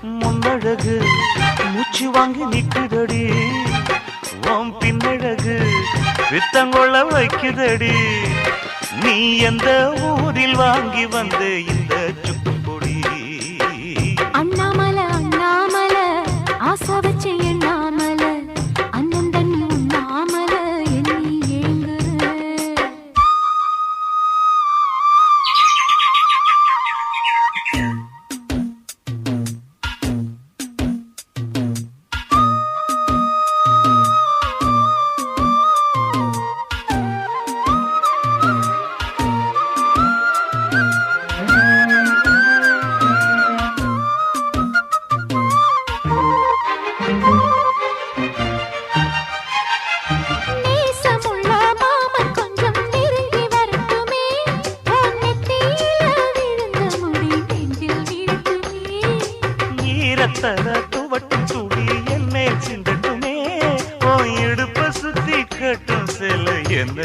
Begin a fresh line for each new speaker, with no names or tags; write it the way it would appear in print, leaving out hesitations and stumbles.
முன்னழகு மூச்சு வாங்கி நிக்குதடி, உன் பின்னழகு வித்தங்கொள்ள வைக்குதடி. நீ எந்த ஊரில் வாங்கி வந்த இந்த சுக்கு பொடி?
அண்ணாமலை அண்ணாமலை ஆசை வச்சு எண்ணாமலை அண்ணன் தண்ணி உண்ணாமலை எண்ணி ஏங்குற.
துவட்டும் சூடி என்னே சிந்தட்டுமே, ஓ இடுப்ப சுத்தி கட்டும் சில என்ன